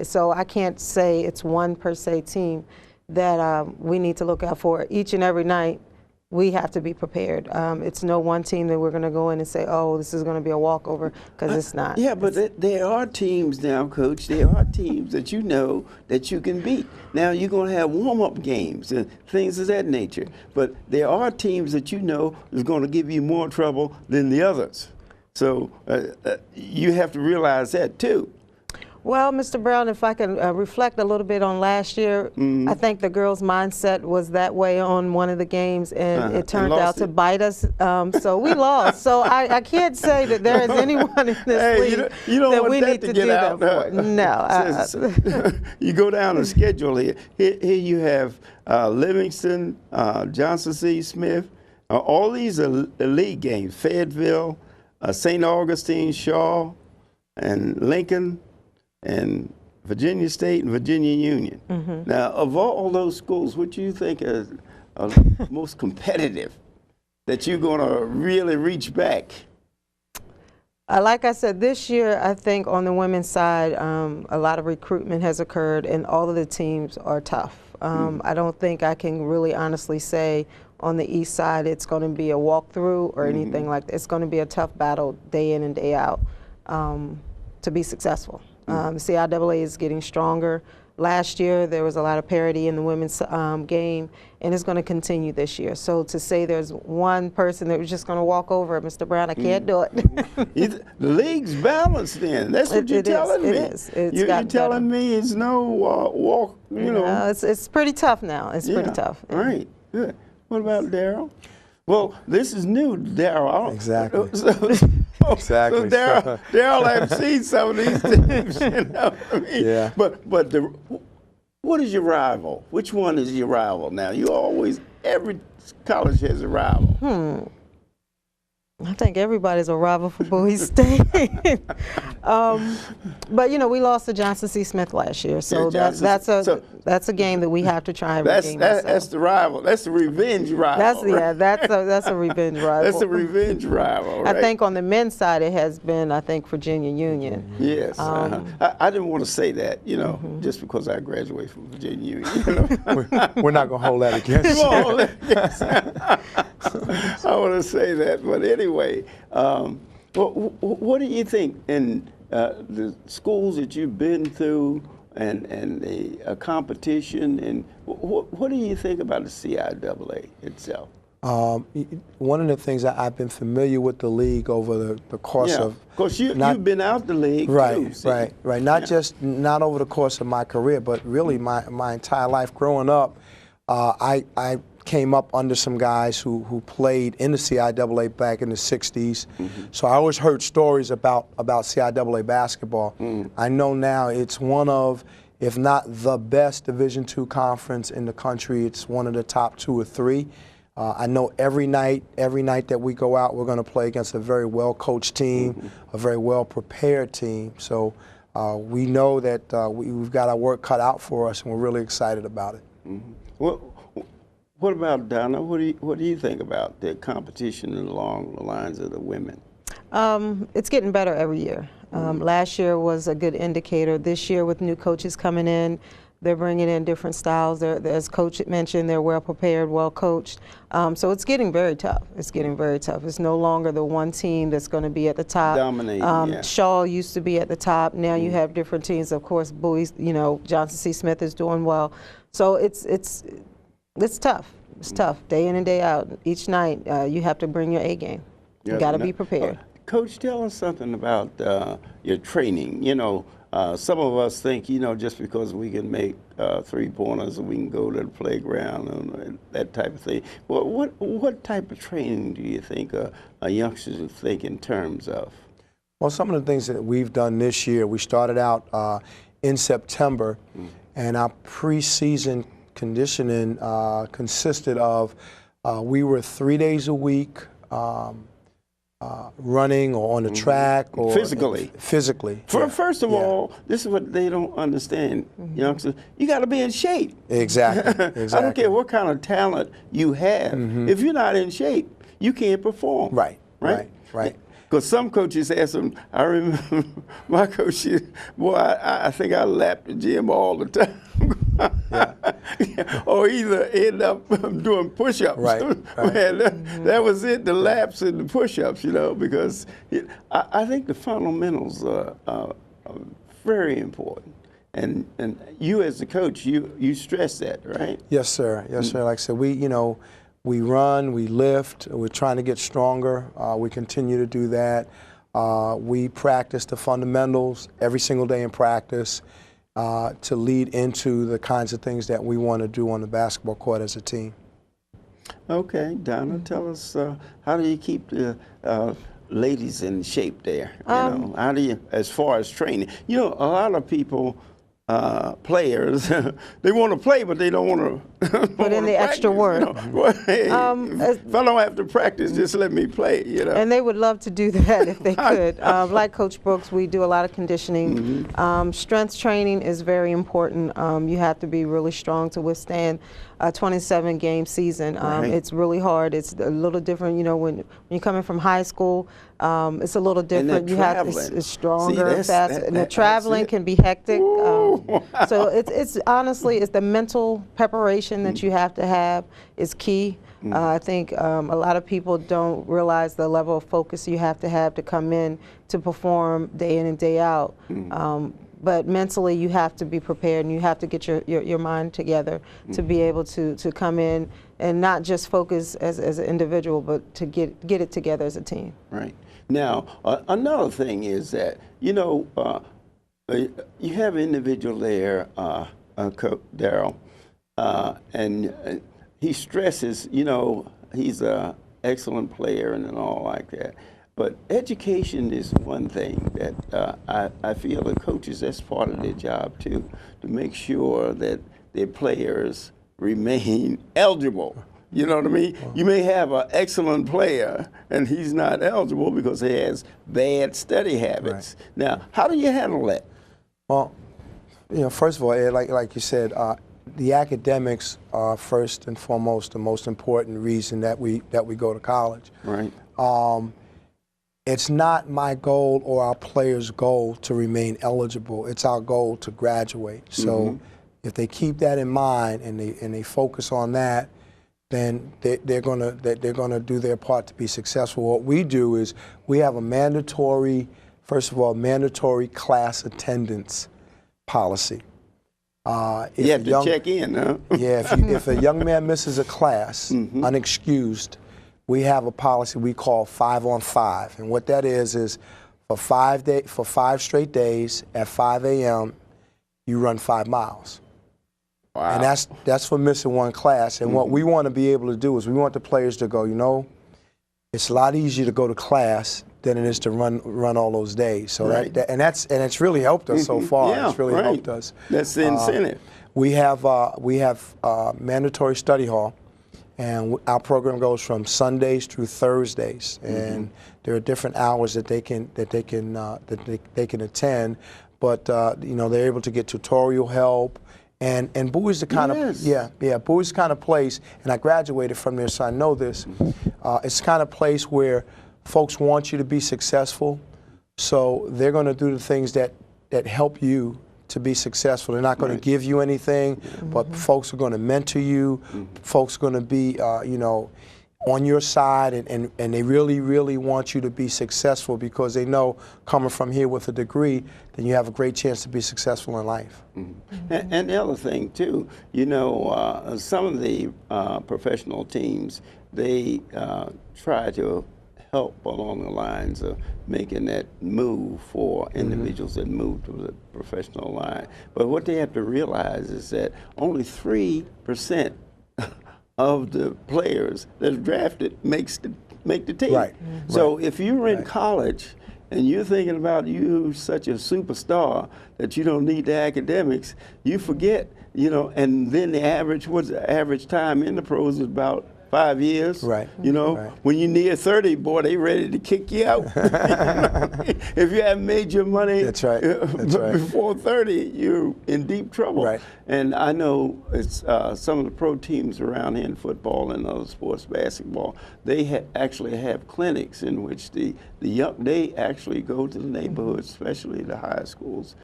So I can't say it's one per se team that we need to look out for. Each and every night, we have to be prepared. It's no one team that we're going to go in and say, oh, this is going to be a walkover, because it's not. Yeah, but there are teams now, Coach. There are teams that you know that you can beat. Now, you're going to have warm-up games and things of that nature. But there are teams that you know is going to give you more trouble than the others. So you have to realize that, too. Well, Mr. Brown, if I can reflect a little bit on last year, I think the girls' mindset was that way on one of the games, and it turned out to bite us. So we lost. So I can't say that there is anyone in this league that we need to do that for. No. You go down the schedule here. Here you have Livingston, Johnson C. Smith. All these are elite games. Fayetteville, St. Augustine, Shaw, and Lincoln, and Virginia State and Virginia Union. Now, of all those schools, what do you think is most competitive that you're going to really reach back? Like I said, this year, I think on the women's side, a lot of recruitment has occurred, and all of the teams are tough. I don't think I can really honestly say on the east side it's going to be a walkthrough or anything like that. It's going to be a tough battle day in and day out to be successful. The CIAA is getting stronger. Last year, there was a lot of parity in the women's game, and it's going to continue this year. So to say there's one person that was just going to walk over, Mr. Brown, I can't do it. The league's balanced then. That's what you're telling me. It is. You're telling me it's no walk, you know. It's pretty tough now. It's pretty tough. Right. Good. What about Daryl? Well, this is new, Daryl. Exactly. Exactly. So Daryl, I've seen some of these teams, you know what I mean? Yeah. But what is your rival? Which one is your rival now? Every college has a rival. I think everybody's a rival for Bowie State. But you know, we lost to Johnson C. Smith last year, so that's a game that we have to try and regain. That's the rival. That's the revenge rival. That's a revenge rival. That's a revenge rival. Right? I think on the men's side it has been, I think, Virginia Union. Yes. I didn't want to say that, you know, just because I graduated from Virginia Union. You know? We're not going to hold that against you. I want to say that, but anyway, what do you think in the schools that you've been through and the competition, and what do you think about the CIAA itself? One of the things that I've been familiar with the league over the course of. Of course, you've been out the league right, too. Right. Not over the course of my career, but really my entire life growing up. I came up under some guys who played in the CIAA back in the 60s. So I always heard stories about CIAA basketball. I know now it's one of, if not the best Division II conference in the country, it's one of the top 2 or 3. I know every night that we go out, we're going to play against a very well-coached team, a very well-prepared team. So we know that we've got our work cut out for us, and we're really excited about it. What about Donna? What do you think about the competition along the lines of the women? It's getting better every year. Last year was a good indicator. This year, with new coaches coming in, they're bringing in different styles. As Coach mentioned, they're well prepared, well coached. So it's getting very tough. It's getting very tough. It's no longer the one team that's going to be at the top. Dominating, Shaw used to be at the top. Now you have different teams. Of course, Bowie, Johnson C. Smith is doing well. So it's tough. It's tough, day in and day out. Each night, you have to bring your A game. You got to be prepared. Coach, tell us something about your training. You know, some of us think, just because we can make 3-pointers and we can go to the playground and that type of thing. Well, what type of training do you think youngsters would think in terms of? Well, some of the things that we've done this year, we started out in September, and our preseason conditioning consisted of we were 3 days a week running or on the track or physically. First of all, this is what they don't understand, youngsters. You got to be in shape. Exactly. I don't care what kind of talent you have. If you're not in shape, you can't perform. Right. Because some coaches ask them, I remember my coach, boy, I think I lapped the gym all the time. Or either end up doing push-ups. Right. Man, that was it, the laps and the push-ups, because I think the fundamentals are very important. And you as the coach, you stress that, right? Yes, sir. Yes, sir. Like I said, we run, we lift, we're trying to get stronger. We continue to do that. We practice the fundamentals every single day in practice to lead into the kinds of things that we want to do on the basketball court as a team. Okay, Donna, tell us, how do you keep the ladies in shape there? How do you, as far as training? A lot of people, players, they want to play, but they don't want to put in the extra work. Hey, if I don't have to practice, just let me play. And they would love to do that if they could. Like Coach Brooks, we do a lot of conditioning. Strength training is very important. You have to be really strong to withstand a 27-game season. It's really hard. It's a little different, when you're coming from high school. It's a little different. You have to, it's stronger, faster, and the traveling can be hectic. So it's honestly, it's the mental preparation that you have to have is key. I think a lot of people don't realize the level of focus you have to come in to perform day in and day out. But mentally, you have to be prepared, and you have to get your mind together to be able to come in and not just focus as an individual, but to get it together as a team. Right. Now, another thing is that, you have an individual there, Coach Darryl, and he stresses, he's an excellent player and all like that. But education is one thing that I feel the coaches, that's part of their job too, to make sure that their players remain eligible. You know what I mean? You may have an excellent player and he's not eligible because he has bad study habits. Right. Now, how do you handle that? Well, first of all, Ed, like you said, the academics are first and foremost the most important reason that we go to college. Right. It's not my goal or our players' goal to remain eligible. It's our goal to graduate. So if they keep that in mind and they focus on that, then they're gonna do their part to be successful. What we do is we have a mandatory, first of all, mandatory class attendance policy. You have to check in, huh? Yeah, if a young man misses a class unexcused, we have a policy we call 5 on 5, and what that is for 5 straight days at 5 a.m. you run 5 miles. Wow. And that's for missing one class. And what we want to be able to do is we want the players to go, it's a lot easier to go to class than it is to run all those days. So and it's really helped us so far. Yeah, it's really helped us. That's the incentive. We have mandatory study hall. And our program goes from Sundays through Thursdays, and there are different hours that they can attend. But they're able to get tutorial help, and Bowie's the kind of Bowie's the kind of place. And I graduated from there, so I know this. It's the kind of place where folks want you to be successful, so they're going to do the things that help you to be successful. They're not going to give you anything, but folks are going to mentor you. Folks are going to be, on your side, and they really, really want you to be successful because they know coming from here with a degree, then you have a great chance to be successful in life. And the other thing too, some of the professional teams, they try to help along the lines of making that move for individuals that move to the professional line. But what they have to realize is that only 3% of the players that are drafted make the team. Right. So if you're in college and you're thinking about you such a superstar that you don't need the academics, you forget, and then what's the average time in the pros is about 5 years. Right. You know, Right. when you're near 30, boy, they ready to kick you out. If you haven't made your money That's right. That's right. before 30, you're in deep trouble. Right. And I know it's some of the pro teams around here in football and other sports, basketball, they actually have clinics in which the young, they actually go to the neighborhoods, especially the high schools,